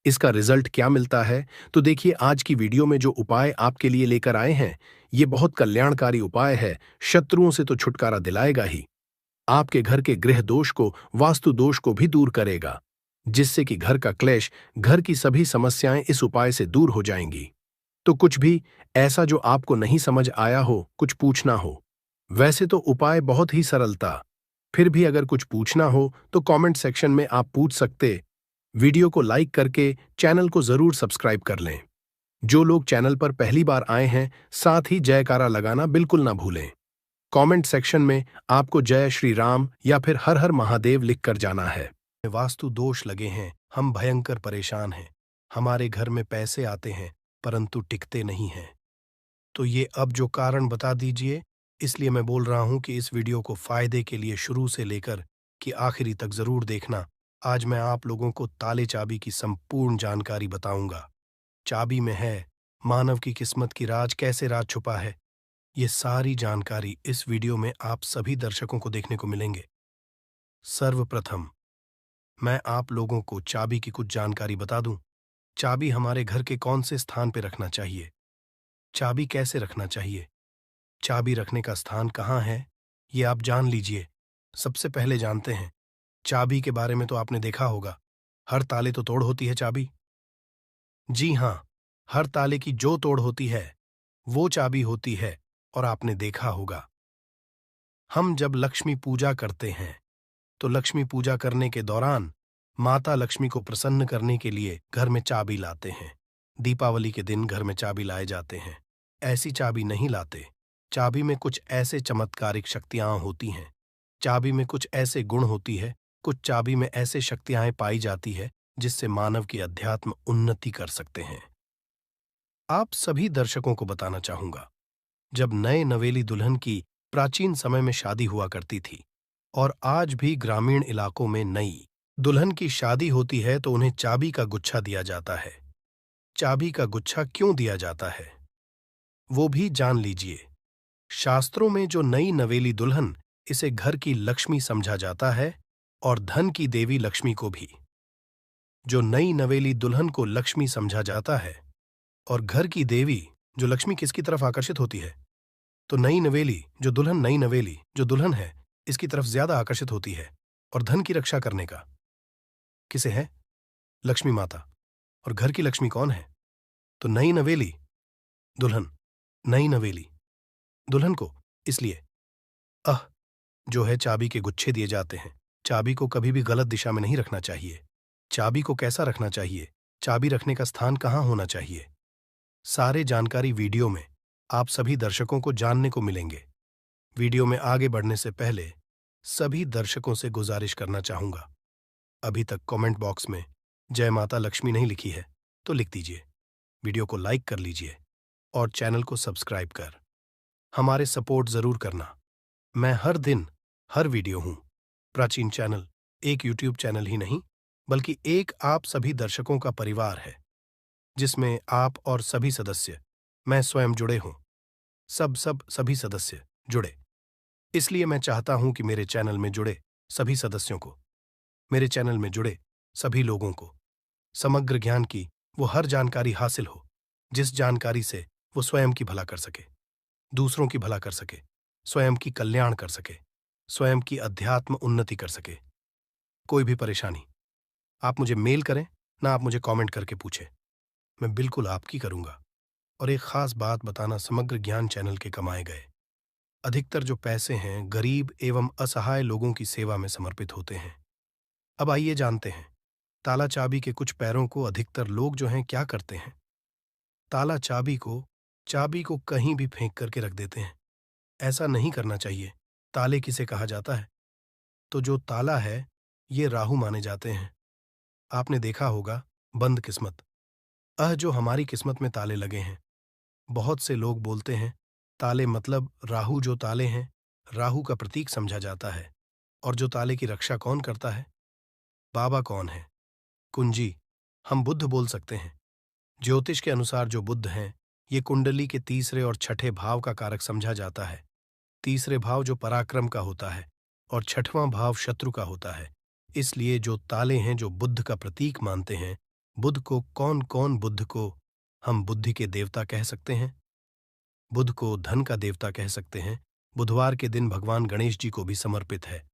इसका रिजल्ट क्या मिलता है। तो देखिए, आज की वीडियो में जो उपाय आपके लिए लेकर आए हैं, ये बहुत कल्याणकारी उपाय है। शत्रुओं से तो छुटकारा दिलाएगा ही, आपके घर के गृह दोष को, वास्तु दोष को भी दूर करेगा, जिससे कि घर का क्लेश, घर की सभी समस्याएं इस उपाय से दूर हो जाएंगी। तो कुछ भी ऐसा जो आपको नहीं समझ आया हो, कुछ पूछना हो, वैसे तो उपाय बहुत ही सरलता, फिर भी अगर कुछ पूछना हो तो कमेंट सेक्शन में आप पूछ सकते। वीडियो को लाइक करके चैनल को जरूर सब्सक्राइब कर लें। जो लोग चैनल पर पहली बार आए हैं, साथ ही जयकारा लगाना बिल्कुल ना भूलें। कमेंट सेक्शन में आपको जय श्री राम या फिर हर हर महादेव लिखकर जाना है। वास्तु दोष लगे हैं, हम भयंकर परेशान हैं, हमारे घर में पैसे आते हैं परंतु टिकते नहीं हैं। तो ये अब जो कारण बता दीजिए, इसलिए मैं बोल रहा हूं कि इस वीडियो को फायदे के लिए शुरू से लेकर कि आखिरी तक जरूर देखना। आज मैं आप लोगों को ताले चाबी की संपूर्ण जानकारी बताऊंगा। चाबी में है मानव की किस्मत की राज, कैसे राज छुपा है, ये सारी जानकारी इस वीडियो में आप सभी दर्शकों को देखने को मिलेंगे। सर्वप्रथम मैं आप लोगों को चाबी की कुछ जानकारी बता दूं। चाबी हमारे घर के कौन से स्थान पर रखना चाहिए, चाबी कैसे रखना चाहिए, चाबी रखने का स्थान कहाँ है, ये आप जान लीजिए। सबसे पहले जानते हैं चाबी के बारे में। तो आपने देखा होगा, हर ताले तो तोड़ होती है चाबी। जी हाँ, हर ताले की जो तोड़ होती है वो चाबी होती है। और आपने देखा होगा, हम जब लक्ष्मी पूजा करते हैं तो लक्ष्मी पूजा करने के दौरान माता लक्ष्मी को प्रसन्न करने के लिए घर में चाबी लाते हैं। दीपावली के दिन घर में चाबी लाए जाते हैं। ऐसी चाबी नहीं लाते। चाबी में कुछ ऐसे चमत्कारिक शक्तियां होती हैं, चाबी में कुछ ऐसे गुण होती है, कुछ चाबी में ऐसे शक्तियां पाई जाती है जिससे मानव की अध्यात्म उन्नति कर सकते हैं। आप सभी दर्शकों को बताना चाहूंगा, जब नए नवेली दुल्हन की प्राचीन समय में शादी हुआ करती थी, और आज भी ग्रामीण इलाकों में नई दुल्हन की शादी होती है तो उन्हें चाबी का गुच्छा दिया जाता है। चाबी का गुच्छा क्यों दिया जाता है वो भी जान लीजिए। शास्त्रों में जो नई नवेली दुल्हन, इसे घर की लक्ष्मी समझा जाता है, और धन की देवी लक्ष्मी को भी। जो नई नवेली दुल्हन को लक्ष्मी समझा जाता है और घर की देवी जो लक्ष्मी किसकी तरफ आकर्षित होती है, तो नई नवेली जो दुल्हन है इसकी तरफ ज्यादा आकर्षित होती है। और धन की रक्षा करने का किसे है? लक्ष्मी माता। और घर की लक्ष्मी कौन है? तो नई नवेली दुल्हन को। इसलिए जो है चाबी के गुच्छे दिए जाते हैं। चाबी को कभी भी गलत दिशा में नहीं रखना चाहिए। चाबी को कैसा रखना चाहिए, चाबी रखने का स्थान कहाँ होना चाहिए, सारे जानकारी वीडियो में आप सभी दर्शकों को जानने को मिलेंगे। वीडियो में आगे बढ़ने से पहले सभी दर्शकों से गुजारिश करना चाहूंगा, अभी तक कमेंट बॉक्स में जय माता लक्ष्मी नहीं लिखी है तो लिख दीजिए, वीडियो को लाइक कर लीजिए और चैनल को सब्सक्राइब कर हमारे सपोर्ट जरूर करना। मैं हर दिन हर वीडियो हूं। प्राचीन चैनल एक यूट्यूब चैनल ही नहीं बल्कि एक आप सभी दर्शकों का परिवार है, जिसमें आप और सभी सदस्य, मैं स्वयं जुड़े हूं। सभी सदस्य जुड़े। इसलिए मैं चाहता हूं कि मेरे चैनल में जुड़े सभी सदस्यों को, मेरे चैनल में जुड़े सभी लोगों को समग्र ज्ञान की वो हर जानकारी हासिल हो, जिस जानकारी से वो स्वयं की भला कर सके, दूसरों की भला कर सके, स्वयं की कल्याण कर सके, स्वयं की अध्यात्म उन्नति कर सके। कोई भी परेशानी आप मुझे मेल करें ना आप मुझे कमेंट करके पूछें, मैं बिल्कुल आपकी करूंगा। और एक खास बात बताना, समग्र ज्ञान चैनल के कमाए गए अधिकतर जो पैसे हैं गरीब एवं असहाय लोगों की सेवा में समर्पित होते हैं। अब आइए जानते हैं ताला चाबी के कुछ पैरों को अधिकतर लोग जो हैं क्या करते हैं। ताला चाबी को कहीं भी फेंक करके रख देते हैं। ऐसा नहीं करना चाहिए। ताले किसे कहा जाता है? तो जो ताला है ये राहु माने जाते हैं। आपने देखा होगा बंद किस्मत, जो हमारी किस्मत में ताले लगे हैं। बहुत से लोग बोलते हैं ताले मतलब राहु, जो ताले हैं राहु का प्रतीक समझा जाता है। और जो ताले की रक्षा कौन करता है? बाबा कौन है? कुंजी, हम बुद्ध बोल सकते हैं। ज्योतिष के अनुसार जो बुद्ध हैं ये कुंडली के तीसरे और छठे भाव का कारक समझा जाता है। तीसरे भाव जो पराक्रम का होता है और छठवां भाव शत्रु का होता है। इसलिए जो ताले हैं जो बुद्ध का प्रतीक मानते हैं, बुद्ध को हम बुद्धि के देवता कह सकते हैं, बुद्ध को धन का देवता कह सकते हैं। बुधवार के दिन भगवान गणेश जी को भी समर्पित है।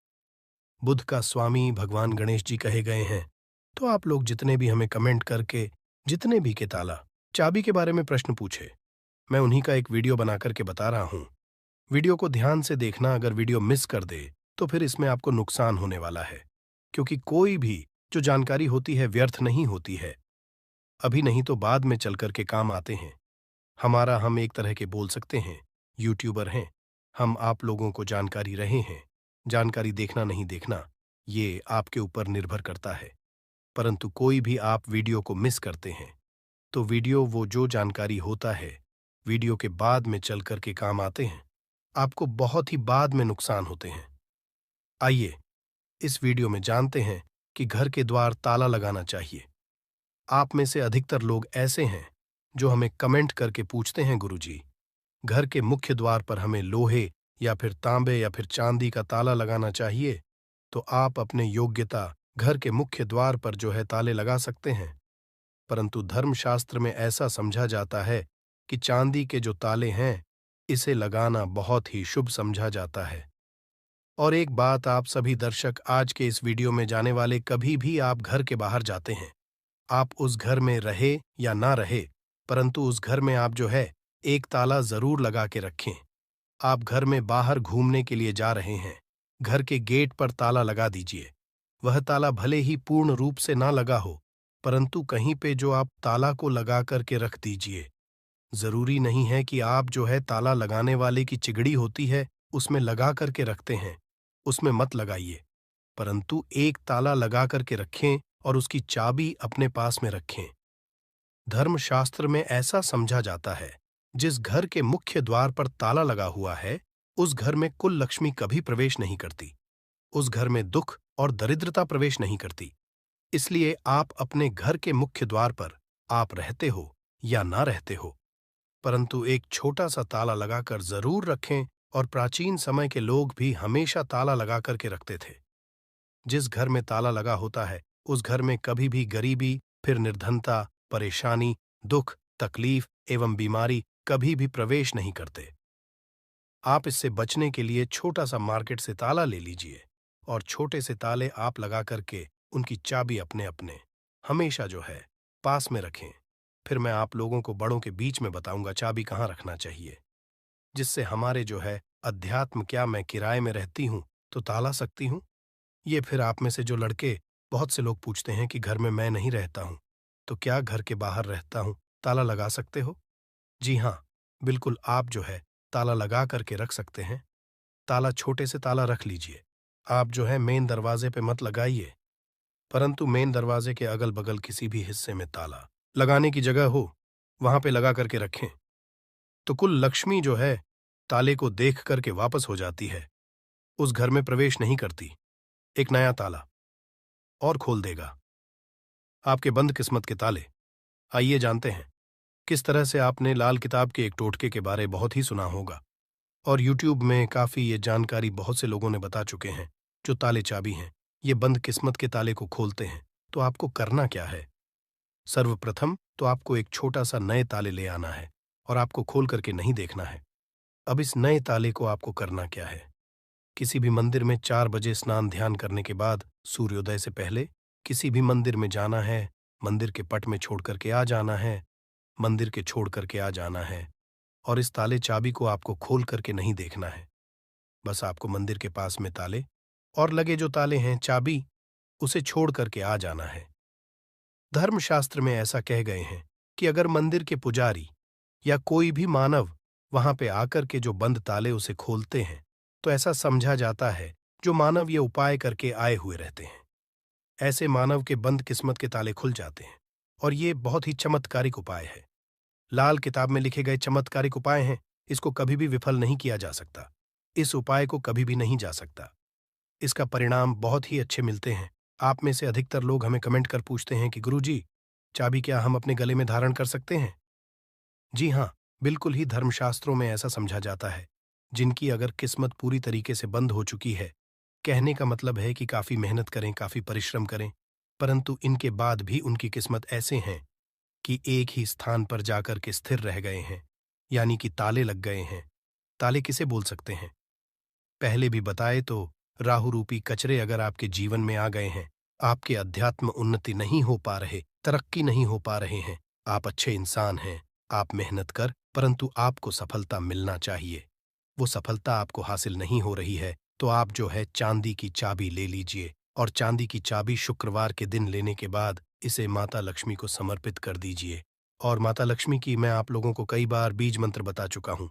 बुद्ध का स्वामी भगवान गणेश जी कहे गए हैं। तो आप लोग जितने भी हमें कमेंट करके जितने भी के ताला चाबी के बारे में प्रश्न पूछे, मैं उन्हीं का एक वीडियो बना करके बता रहा हूं। वीडियो को ध्यान से देखना, अगर वीडियो मिस कर दे तो फिर इसमें आपको नुकसान होने वाला है, क्योंकि कोई भी जो जानकारी होती है व्यर्थ नहीं होती है। अभी नहीं तो बाद में चल करके काम आते हैं। हम एक तरह के बोल सकते हैं यूट्यूबर हैं। हम आप लोगों को जानकारी रहे हैं। जानकारी देखना नहीं देखना ये आपके ऊपर निर्भर करता है। परंतु कोई भी आप वीडियो को मिस करते हैं तो वीडियो वो जो जानकारी होता है वीडियो के बाद में चल करके काम आते हैं, आपको बहुत ही बाद में नुकसान होते हैं। आइए इस वीडियो में जानते हैं कि घर के द्वार ताला लगाना चाहिए। आप में से अधिकतर लोग ऐसे हैं जो हमें कमेंट करके पूछते हैं, गुरुजी घर के मुख्य द्वार पर हमें लोहे या फिर तांबे या फिर चांदी का ताला लगाना चाहिए। तो आप अपने योग्यता घर के मुख्य द्वार पर जो है ताले लगा सकते हैं, परंतु धर्मशास्त्र में ऐसा समझा जाता है कि चांदी के जो ताले हैं इसे लगाना बहुत ही शुभ समझा जाता है। और एक बात आप सभी दर्शक आज के इस वीडियो में जाने वाले, कभी भी आप घर के बाहर जाते हैं, आप उस घर में रहे या ना रहे, परंतु उस घर में आप जो है एक ताला जरूर लगा के रखें। आप घर में बाहर घूमने के लिए जा रहे हैं, घर के गेट पर ताला लगा दीजिए। वह ताला भले ही पूर्ण रूप से ना लगा हो, परंतु कहीं पे जो आप ताला को लगा करके रख दीजिए। जरूरी नहीं है कि आप जो है ताला लगाने वाले की चिगड़ी होती है उसमें लगा करके रखते हैं, उसमें मत लगाइए, परंतु एक ताला लगा करके रखें और उसकी चाबी अपने पास में रखें। धर्मशास्त्र में ऐसा समझा जाता है जिस घर के मुख्य द्वार पर ताला लगा हुआ है उस घर में कुल लक्ष्मी कभी प्रवेश नहीं करती, उस घर में दुख और दरिद्रता प्रवेश नहीं करती। इसलिए आप अपने घर के मुख्य द्वार पर आप रहते हो या ना रहते हो, परंतु एक छोटा सा ताला लगाकर जरूर रखें। और प्राचीन समय के लोग भी हमेशा ताला लगा करके रखते थे। जिस घर में ताला लगा होता है उस घर में कभी भी गरीबी, फिर निर्धनता, परेशानी, दुख, तकलीफ एवं बीमारी कभी भी प्रवेश नहीं करते। आप इससे बचने के लिए छोटा सा मार्केट से ताला ले लीजिए और छोटे से ताले आप लगा करके उनकी चाबी अपने अपने हमेशा जो है पास में रखें। फिर मैं आप लोगों को बड़ों के बीच में बताऊंगा चाबी कहाँ रखना चाहिए, जिससे हमारे जो है अध्यात्म। क्या मैं किराए में रहती हूँ तो ताला सकती हूँ? ये फिर आप में से जो लड़के, बहुत से लोग पूछते हैं कि घर में मैं नहीं रहता हूँ तो क्या घर के बाहर रहता हूँ ताला लगा सकते हो? जी हाँ, बिल्कुल आप जो है ताला लगा करके रख सकते हैं। ताला छोटे से ताला रख लीजिए। आप जो है मेन दरवाजे पे मत लगाइए, परंतु मेन दरवाजे के अगल बगल किसी भी हिस्से में ताला लगाने की जगह हो वहां पे लगा करके रखें। तो कुल लक्ष्मी जो है ताले को देख करके वापस हो जाती है, उस घर में प्रवेश नहीं करती। एक नया ताला और खोल देगा आपके बंद किस्मत के ताले। आइए जानते हैं किस तरह से। आपने लाल किताब के एक टोटके के बारे बहुत ही सुना होगा और यूट्यूब में काफी ये जानकारी बहुत से लोगों ने बता चुके हैं। जो ताले चाबी हैं ये बंद किस्मत के ताले को खोलते हैं। तो आपको करना क्या है? सर्वप्रथम तो आपको एक छोटा सा नए ताले ले आना है और आपको खोल करके नहीं देखना है। अब इस नए ताले को आपको करना क्या है? किसी भी मंदिर में 4 बजे स्नान ध्यान करने के बाद सूर्योदय से पहले किसी भी मंदिर में जाना है, मंदिर के पट में छोड़ करके आ जाना है, मंदिर के छोड़ करके आ जाना है और इस ताले चाबी को आपको खोल करके नहीं देखना है। बस आपको मंदिर के पास में ताले और लगे जो ताले हैं चाबी, उसे छोड़ करके आ जाना है। धर्मशास्त्र में ऐसा कह गए हैं कि अगर मंदिर के पुजारी या कोई भी मानव वहां पे आकर के जो बंद ताले उसे खोलते हैं तो ऐसा समझा जाता है जो मानव ये उपाय करके आए हुए रहते हैं, ऐसे मानव के बंद किस्मत के ताले खुल जाते हैं। और ये बहुत ही चमत्कारिक उपाय है। लाल किताब में लिखे गए चमत्कारिक उपाय हैं, इसको कभी भी विफल नहीं किया जा सकता। इस उपाय को कभी भी नहीं जा सकता। इसका परिणाम बहुत ही अच्छे मिलते हैं। आप में से अधिकतर लोग हमें कमेंट कर पूछते हैं कि गुरुजी, चाबी क्या हम अपने गले में धारण कर सकते हैं? जी हाँ, बिल्कुल ही धर्मशास्त्रों में ऐसा समझा जाता है। जिनकी अगर किस्मत पूरी तरीके से बंद हो चुकी है, कहने का मतलब है कि काफी मेहनत करें, काफी परिश्रम करें, परंतु इनके बाद भी उनकी किस्मत ऐसे हैं कि एक ही स्थान पर जाकर के स्थिर रह गए हैं, यानी कि ताले लग गए हैं। ताले किसे बोल सकते हैं? पहले भी बताए तो राहु रूपी कचरे अगर आपके जीवन में आ गए हैं, आपके अध्यात्म उन्नति नहीं हो पा रहे, तरक्की नहीं हो पा रहे हैं, आप अच्छे इंसान हैं, आप मेहनत कर, परंतु आपको सफलता मिलना चाहिए, वो सफलता आपको हासिल नहीं हो रही है, तो आप जो है चांदी की चाबी ले लीजिए और चांदी की चाबी शुक्रवार के दिन लेने के बाद इसे माता लक्ष्मी को समर्पित कर दीजिए। और माता लक्ष्मी की मैं आप लोगों को कई बार बीज मंत्र बता चुका हूं।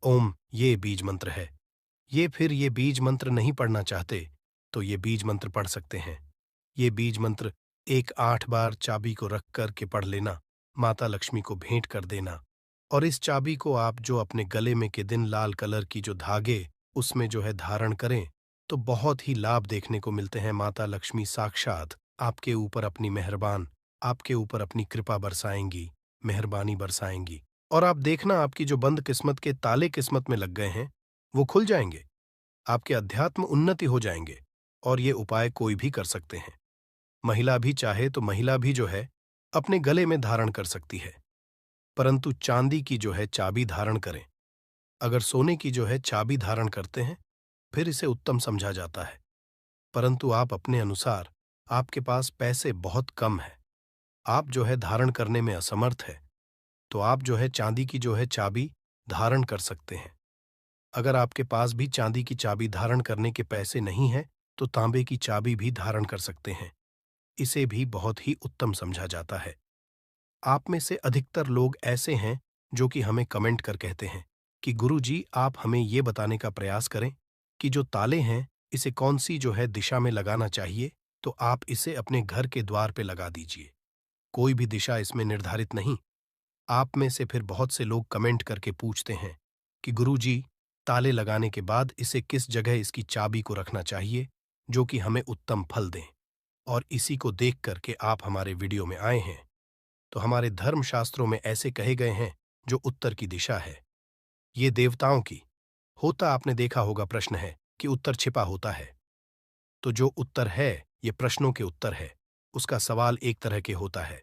ओम ये बीज मंत्र है। ये बीज मंत्र नहीं पढ़ना चाहते तो ये बीज मंत्र पढ़ सकते हैं। ये बीज मंत्र 8 बार चाबी को रख कर के पढ़ लेना, माता लक्ष्मी को भेंट कर देना और इस चाबी को आप जो अपने गले में के दिन लाल कलर की जो धागे उसमें जो है धारण करें तो बहुत ही लाभ देखने को मिलते हैं। माता लक्ष्मी साक्षात आपके ऊपर अपनी मेहरबान, आपके ऊपर अपनी कृपा बरसाएंगी, मेहरबानी बरसाएंगी और आप देखना आपकी जो बंद किस्मत के ताले किस्मत में लग गए हैं वो खुल जाएंगे, आपके अध्यात्म उन्नति हो जाएंगे। और ये उपाय कोई भी कर सकते हैं। महिला भी चाहे तो महिला भी जो है अपने गले में धारण कर सकती है, परंतु चांदी की जो है चाबी धारण करें। अगर सोने की जो है चाबी धारण करते हैं फिर इसे उत्तम समझा जाता है, परंतु आप अपने अनुसार, आपके पास पैसे बहुत कम है, आप जो है धारण करने में असमर्थ है, तो आप जो है चांदी की जो है चाबी धारण कर सकते हैं। अगर आपके पास भी चांदी की चाबी धारण करने के पैसे नहीं हैं तो तांबे की चाबी भी धारण कर सकते हैं। इसे भी बहुत ही उत्तम समझा जाता है। आप में से अधिकतर लोग ऐसे हैं जो कि हमें कमेंट कर कहते हैं कि गुरुजी आप हमें ये बताने का प्रयास करें कि जो ताले हैं इसे कौन सी जो है दिशा में लगाना चाहिए, तो आप इसे अपने घर के द्वार पे लगा दीजिए। कोई भी दिशा इसमें निर्धारित नहीं। आप में से फिर बहुत से लोग कमेंट करके पूछते हैं कि गुरुजी ताले लगाने के बाद इसे किस जगह इसकी चाबी को रखना चाहिए जो कि हमें उत्तम फल दें, और इसी को देख करके आप हमारे वीडियो में आए हैं। तो हमारे धर्मशास्त्रों में ऐसे कहे गए हैं जो उत्तर की दिशा है, ये देवताओं की होता आपने देखा होगा। प्रश्न है कि उत्तर छिपा होता है, तो जो उत्तर है ये प्रश्नों के उत्तर है। उसका सवाल एक तरह के होता है।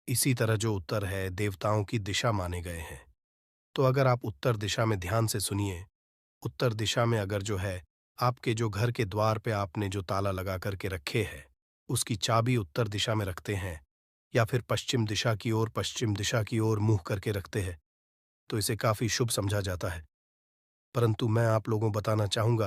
इसी तरह जो उत्तर है देवताओं की दिशा माने गए हैं। तो अगर आप उत्तर दिशा में ध्यान से सुनिए, उत्तर दिशा में अगर जो है आपके जो घर के द्वार पे आपने जो ताला लगा करके रखे है, उसकी चाबी उत्तर दिशा में रखते हैं या फिर पश्चिम दिशा की ओर मुंह करके रखते हैं, तो इसे काफी शुभ समझा जाता है। परंतु मैं आप लोगों बताना चाहूंगा